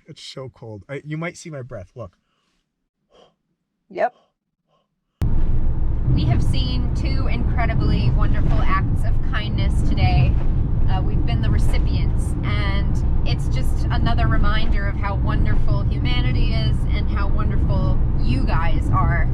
It's so cold. You might see my breath. Look. Yep. We have seen 2 incredibly wonderful acts of kindness today. We've been the recipients, and it's just another reminder of how wonderful humanity is and how wonderful you guys are.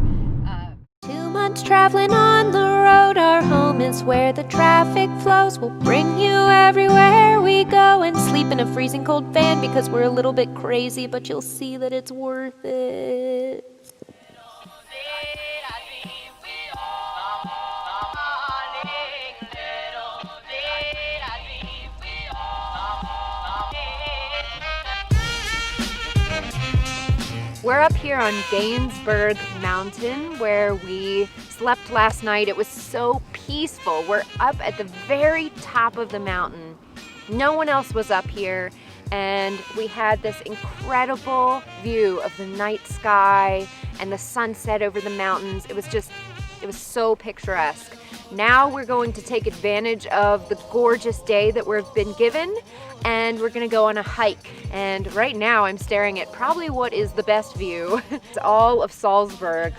2 months traveling on the road, our home is where the traffic flows. We'll bring you everywhere we go and sleep in a freezing cold van because we're a little bit crazy, but you'll see that it's worth it. We're up here on Gainsberg Mountain where we slept last night. It was so peaceful. We're up at the very top of the mountain. No one else was up here, and we had this incredible view of the night sky and the sunset over the mountains. It was so picturesque. Now we're going to take advantage of the gorgeous day that we've been given, and we're gonna go on a hike. And right now I'm staring at probably what is the best view. It's all of Salzburg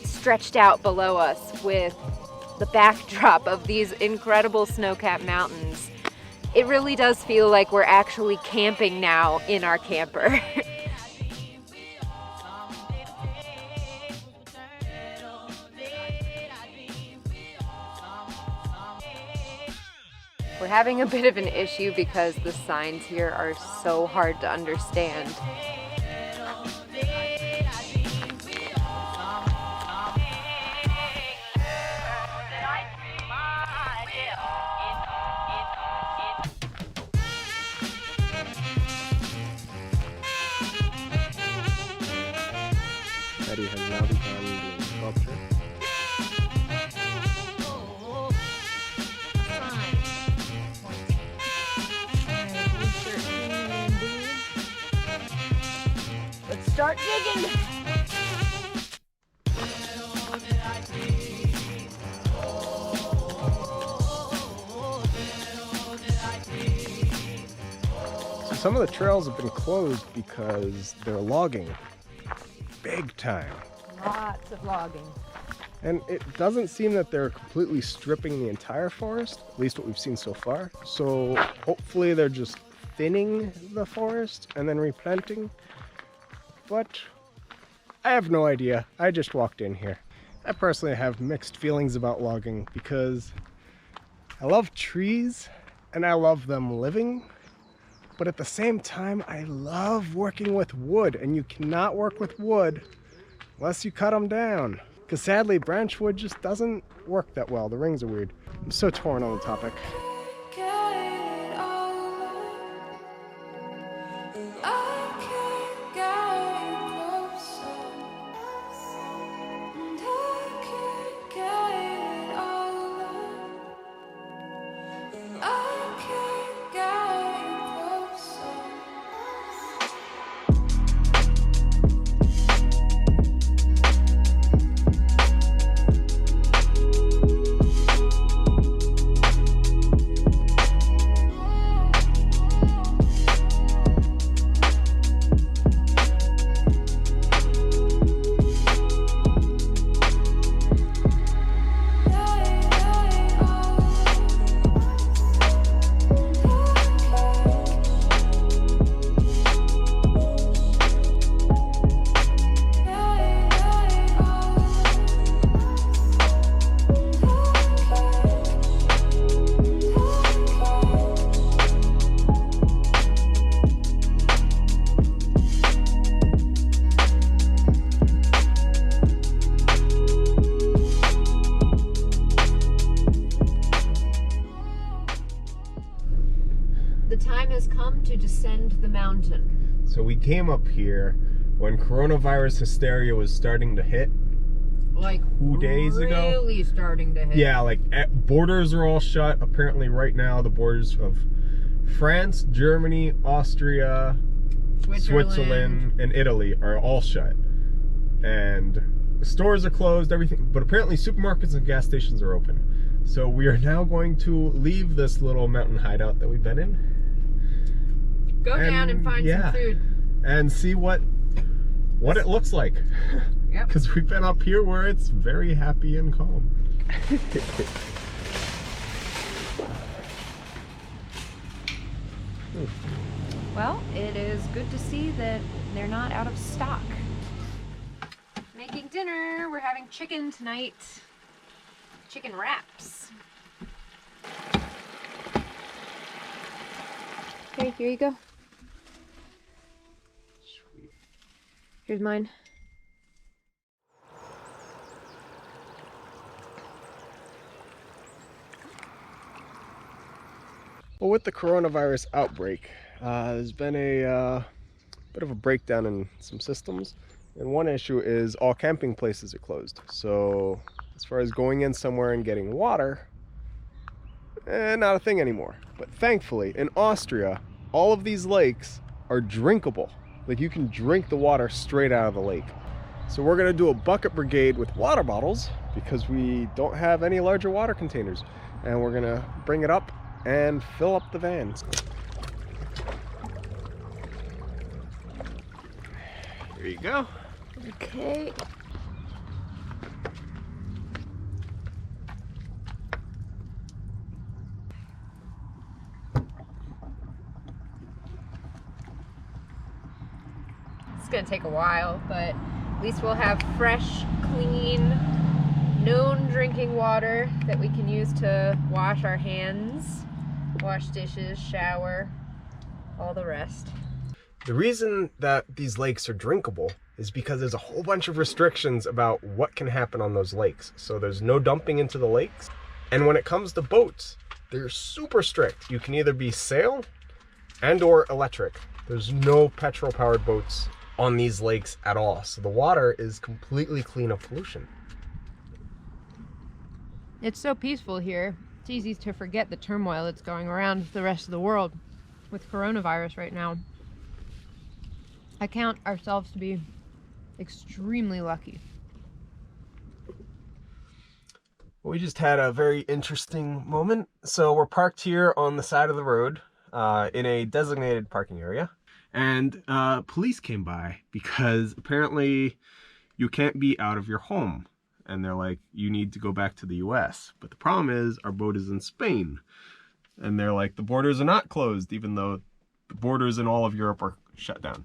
stretched out below us with the backdrop of these incredible snow-capped mountains. It really does feel like we're actually camping now in our camper. We're having a bit of an issue because the signs here are so hard to understand. Eddie has now begun doing sculpture. Let's start digging. So some of the trails have been closed because they're logging. Big time. Lots of logging. And it doesn't seem that they're completely stripping the entire forest, at least what we've seen so far. So hopefully they're just thinning the forest and then replanting. But I have no idea. I just walked in here. I personally have mixed feelings about logging because I love trees and I love them living. But at the same time, I love working with wood, and you cannot work with wood unless you cut them down. Because sadly, branch wood just doesn't work that well. The rings are weird. I'm so torn on the topic. Descend the mountain. So we came up here when coronavirus hysteria was starting to hit. Like 2 days ago. Really starting to hit. Yeah, like borders are all shut. Apparently right now the borders of France, Germany, Austria, Switzerland, and Italy are all shut. And stores are closed, everything. But apparently supermarkets and gas stations are open. So we are now going to leave this little mountain hideout that we've been in. Go down and find some food. and see what it looks like. Yep. Because we've been up here where it's very happy and calm. Well, it is good to see that they're not out of stock. Making dinner. We're having chicken tonight. Chicken wraps. Okay, here you go. Sweet. Here's mine. Well, with the coronavirus outbreak, there's been a bit of a breakdown in some systems. And one issue is all camping places are closed. So as far as going in somewhere and getting water, not a thing anymore. But thankfully, in Austria, all of these lakes are drinkable. Like, you can drink the water straight out of the lake. So we're gonna do a bucket brigade with water bottles because we don't have any larger water containers. And we're gonna bring it up and fill up the vans. Here you go. Okay. It's gonna take a while, but at least we'll have fresh, clean, known drinking water that we can use to wash our hands, wash dishes, shower, all the rest. The reason that these lakes are drinkable is because there's a whole bunch of restrictions about what can happen on those lakes. So there's no dumping into the lakes. And when it comes to boats, they're super strict. You can either be sail and or electric. There's no petrol powered boats on these lakes at all. So the water is completely clean of pollution. It's so peaceful here. It's easy to forget the turmoil that's going around the rest of the world with coronavirus right now. I count ourselves to be extremely lucky. We just had a very interesting moment. So we're parked here on the side of the road in a designated parking area. And police came by because apparently you can't be out of your home. And they're like, you need to go back to the US. But the problem is our boat is in Spain. And they're like, the borders are not closed, even though the borders in all of Europe are shut down.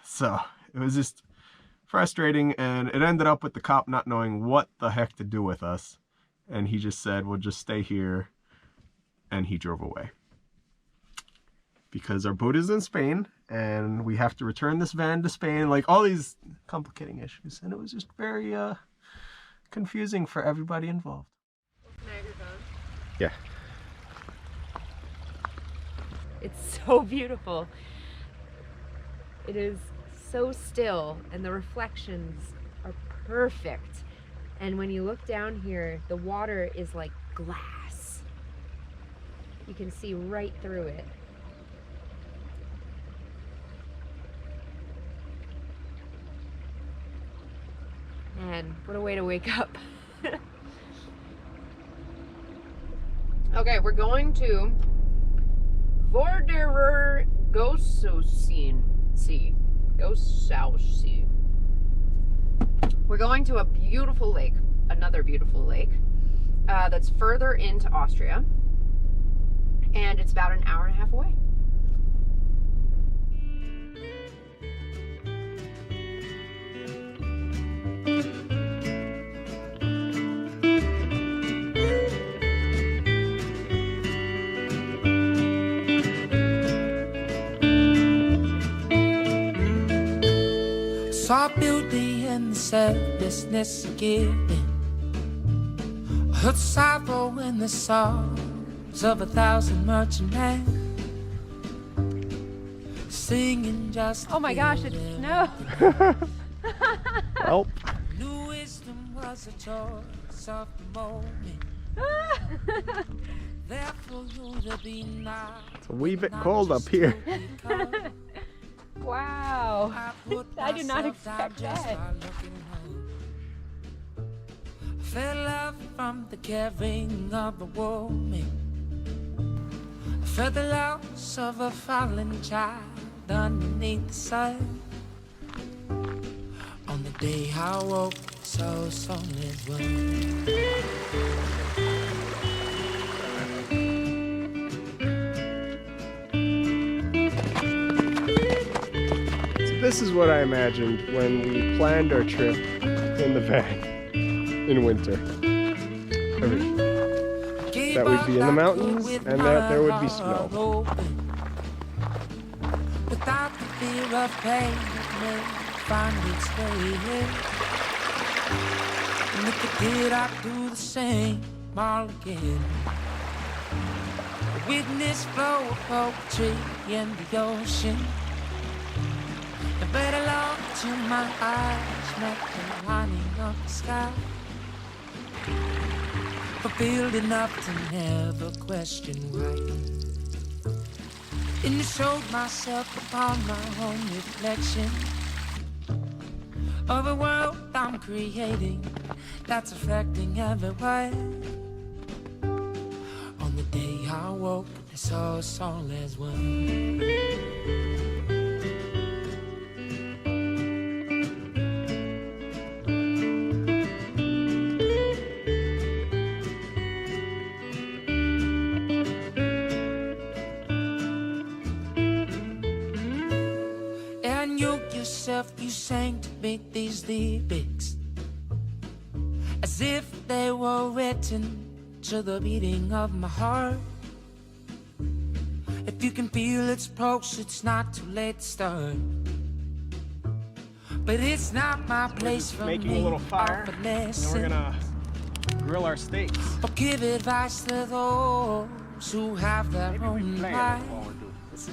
So it was just frustrating, and it ended up with the cop not knowing what the heck to do with us. And he just said, well, just stay here. And he drove away. Because our boat is in Spain, and we have to return this van to Spain, like all these complicating issues. And it was just very confusing for everybody involved. Yeah. It's so beautiful. It is so still, and the reflections are perfect. And when you look down here, the water is like glass. You can see right through it. Man, what a way to wake up. Okay, we're going to Vorderer Gossaussee. We're going to a beautiful lake, another beautiful lake, that's further into Austria, and it's about an hour and a half away. Saw beauty in the selflessness of giving. Heard sorrow in the songs of 1,000 merchant men, singing just. Oh my gosh, it's snow. Well. New wisdom was a choice of the moment. There for you to be not. It's a wee bit cold up here. Wow. I did not expect that. Fell love from the caring of a woman. Felt the loss of a fallen child underneath the sun. On the day I woke, so soulless one. This is what I imagined when we planned our trip in the van in winter. That we'd be in the mountains and that there would be snow. Without the fear of pain, it may find its way here. And if it did, I'd do the same all again. Witness flow of poetry in the ocean. And bet along to my eyes, met the lining of the sky. Fulfilled enough to never question why. And it showed myself upon my own reflection of a world I'm creating that's affecting everyone. On the day I woke, I saw us all as one. You sang to me these lyrics as if they were written to the beating of my heart. If you can feel its pulse, it's not too late to start. But it's not my place for making me a little fire, of a and lesson. we're gonna grill our steaks. Or give advice to those who have their own lives.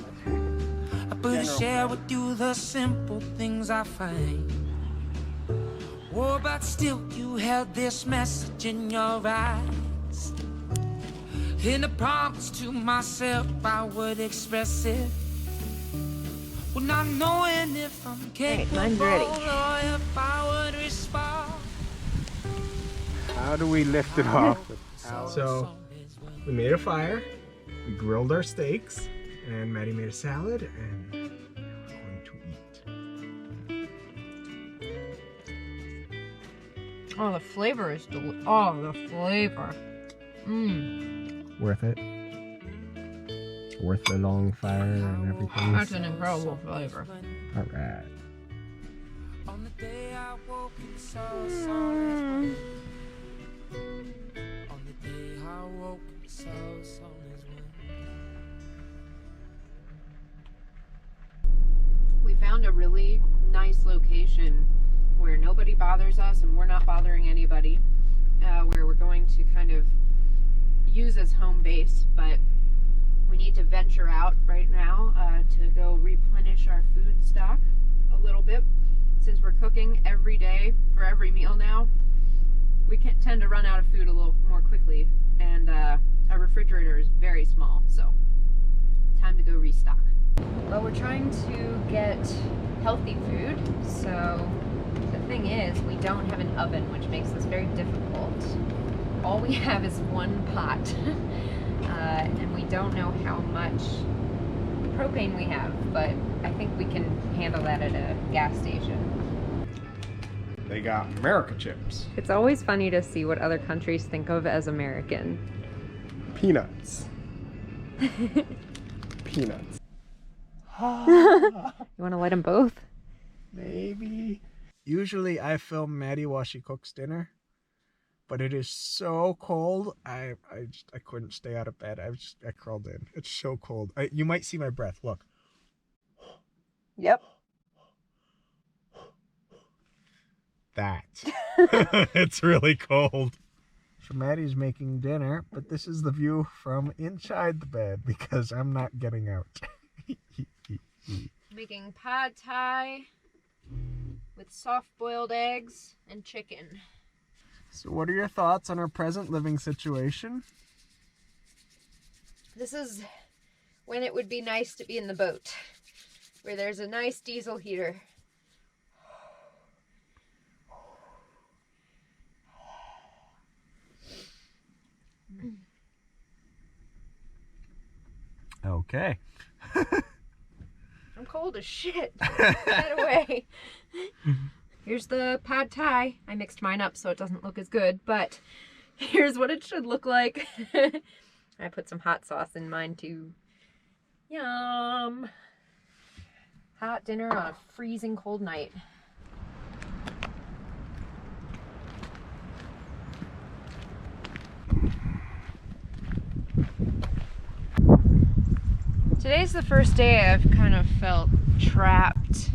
But I share with you the simple things I find. Oh, but still you held this message in your eyes. In a promise to myself I would express it, well, not knowing if I'm capable mine's ready. or if I would respond. How do we lift it off? So we made a fire, we grilled our steaks, and Maddie made a salad, and we're going to eat. Oh, the flavor is oh, the flavor. Worth it. Worth the long fire and everything. That's an incredible flavor. All right. On the day I woke and saw us all as one. On the day I woke and saw us all as one. We found a really nice location where nobody bothers us and we're not bothering anybody, where we're going to kind of use as home base, but we need to venture out right now to go replenish our food stock a little bit. Since we're cooking every day for every meal now, we can tend to run out of food a little more quickly, and our refrigerator is very small, so time to go restock. Well, we're trying to get healthy food, so the thing is we don't have an oven, which makes this very difficult. All we have is one pot, and we don't know how much propane we have, but I think we can handle that at a gas station. They got America chips. It's always funny to see what other countries think of as American. Peanuts. Peanuts. You want to light them both? Maybe. Usually I film Maddie while she cooks dinner, but it is so cold. I couldn't stay out of bed. I crawled in. It's so cold. You might see my breath. Look. Yep. That. It's really cold. So Maddie's making dinner, but this is the view from inside the bed because I'm not getting out. Making pad thai with soft-boiled eggs and chicken. So what are your thoughts on our present living situation? This is when it would be nice to be in the boat, where there's a nice diesel heater. Okay. I'm cold as shit. Get away. Here's the pad thai. I mixed mine up so it doesn't look as good, but here's what it should look like. I put some hot sauce in mine too. Yum. Hot dinner on a freezing cold night. Today's the first day I've kind of felt trapped.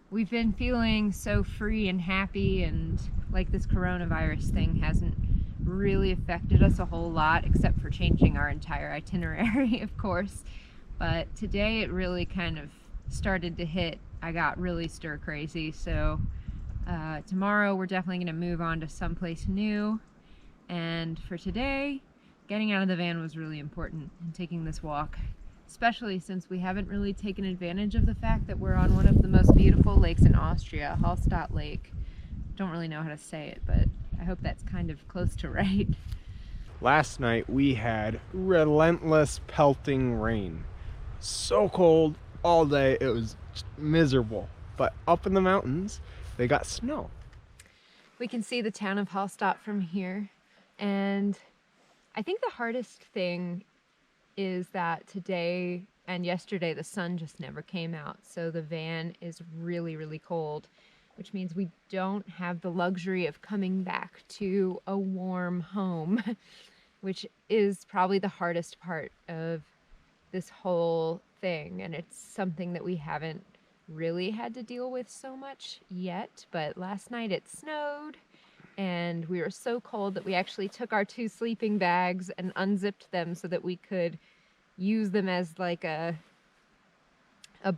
We've been feeling so free and happy, and like this coronavirus thing hasn't really affected us a whole lot, except for changing our entire itinerary, of course. But today it really kind of started to hit. I got really stir crazy, so tomorrow we're definitely going to move on to someplace new. And for today, getting out of the van was really important, and taking this walk, especially since we haven't really taken advantage of the fact that we're on one of the most beautiful lakes in Austria, Hallstatt Lake. Don't really know how to say it, but I hope that's kind of close to right. Last night we had relentless pelting rain. So cold all day, it was just miserable. But up in the mountains, they got snow. We can see the town of Hallstatt from here, and I think the hardest thing is that today and yesterday the sun just never came out, so the van is really, really cold, which means we don't have the luxury of coming back to a warm home, which is probably the hardest part of this whole thing, and it's something that we haven't really had to deal with so much yet. But last night it snowed, and we were so cold that we actually took our 2 sleeping bags and unzipped them so that we could use them as like a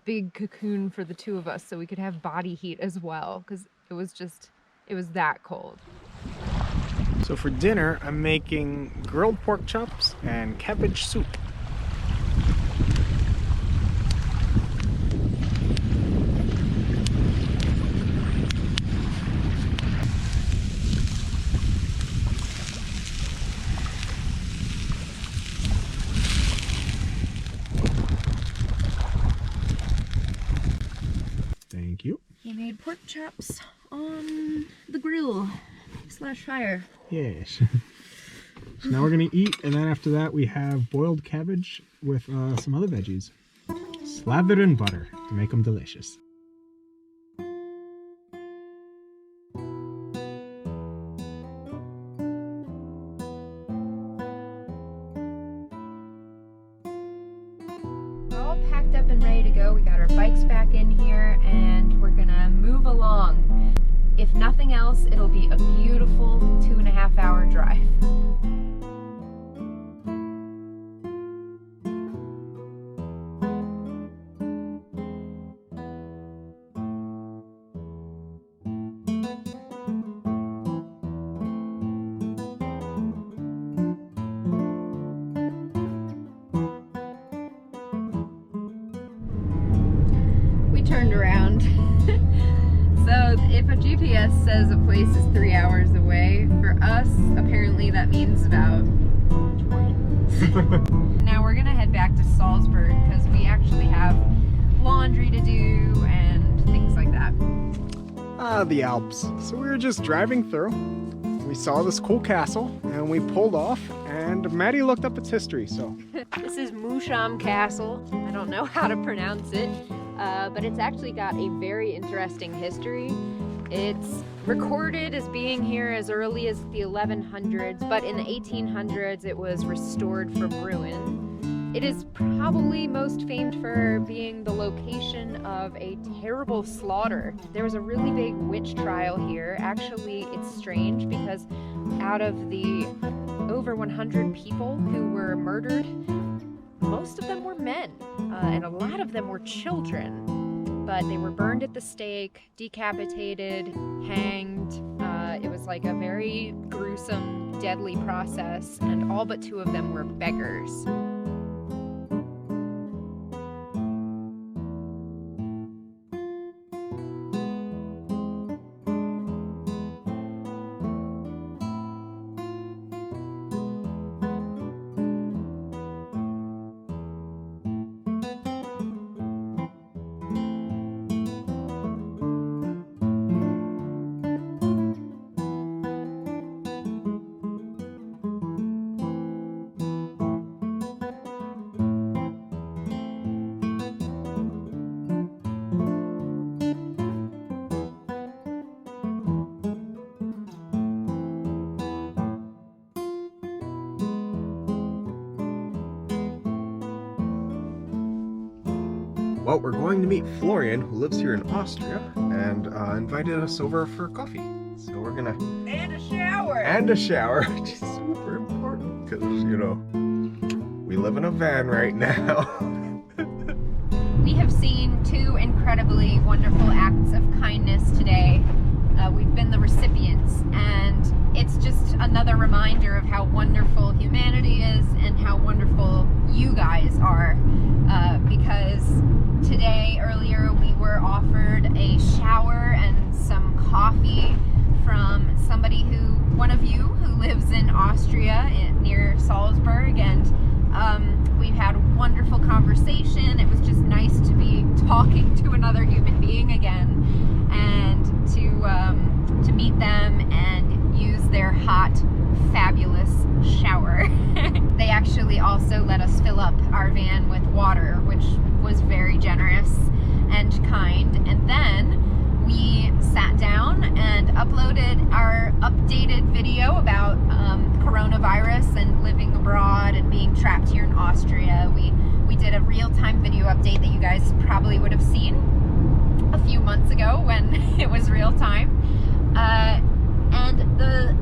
big cocoon for the 2 of us, so we could have body heat as well, because it was that cold. So for dinner, I'm making grilled pork chops and cabbage soup. Thank you. He made pork chops on the grill / fire. Yes. So now we're gonna eat, and then after that we have boiled cabbage with some other veggies. Slathered in butter to make them delicious. We're all packed up and ready to go. We got our bikes back in here, and we're gonna move along. If nothing else, it'll be a beautiful 2.5-hour drive. We turned around. So if a GPS says a place is 3 hours away, for us, apparently that means about 20. Now we're gonna head back to Salzburg because we actually have laundry to do and things like that. The Alps. So we were just driving through. We saw this cool castle and we pulled off, and Maddie looked up its history, so. This is Musham Castle. I don't know how to pronounce it, but it's actually got a very interesting history. It's recorded as being here as early as the 1100s, but in the 1800s it was restored from ruin. It is probably most famed for being the location of a terrible slaughter. There was a really big witch trial here. Actually, it's strange because out of the over 100 people who were murdered, most of them were men, and a lot of them were children. But they were burned at the stake, decapitated, hanged. It was like a very gruesome, deadly process, and all but 2 of them were beggars. Well, we're going to meet Florian, who lives here in Austria, and invited us over for coffee. So we're gonna... And a shower! And a shower, which is super important, because, you know, we live in a van right now. We have seen 2 incredibly wonderful acts of kindness today. We've been the recipients, and it's just another reminder of how wonderful humanity is and how wonderful you guys are. Because today, earlier, we were offered a shower and some coffee from somebody one of you who lives in Austria near Salzburg, and we've had a wonderful conversation. It was just nice to be talking to another human being again, and to meet them and use their hot, fabulous shower. They actually also let us fill up our van with water, which was very generous and kind. And then we sat down and uploaded our updated video about coronavirus and living abroad and being trapped here in Austria. We did a real-time video update that you guys probably would have seen a few months ago when it was real-time. And the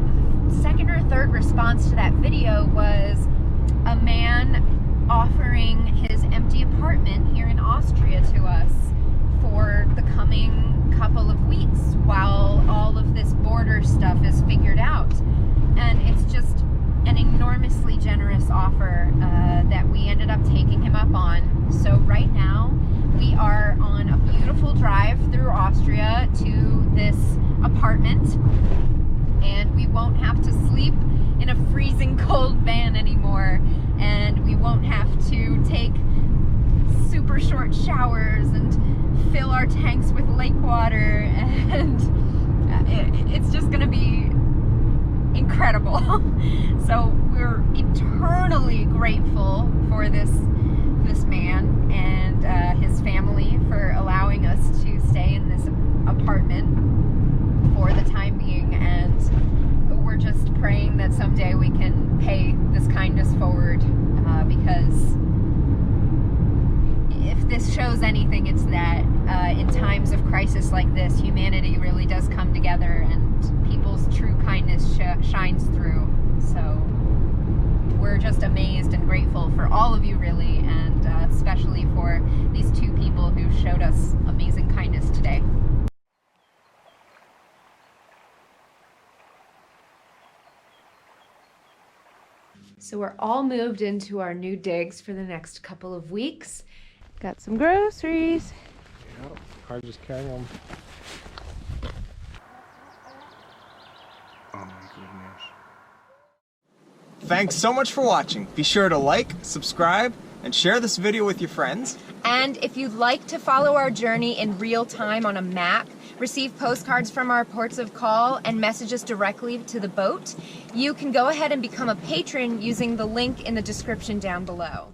second or third response to that video was a man offering his empty apartment here in Austria to us for the coming couple of weeks while all of this border stuff is figured out. And it's just an enormously generous offer that we ended up taking him up on. So right now we are on a beautiful drive through Austria to this apartment, and we won't have to sleep in a freezing cold van anymore, and we won't have to take super short showers and fill our tanks with lake water, and it's just gonna be incredible. So we're eternally grateful for this man and his family for allowing us to stay in this apartment for the time being, and we're just praying that someday we can pay this kindness forward, because if this shows anything, it's that in times of crisis like this, humanity really does come together and people's true kindness shines through. So we're just amazed and grateful for all of you, really, and especially for these 2 people who showed us amazing kindness today. So we're all moved into our new digs for the next couple of weeks. Got some groceries. Yeah, car just carrying them. Oh my goodness. Thanks so much for watching. Be sure to like, subscribe, and share this video with your friends. And if you'd like to follow our journey in real time on a map, receive postcards from our ports of call, and message us directly to the boat, you can go ahead and become a patron using the link in the description down below.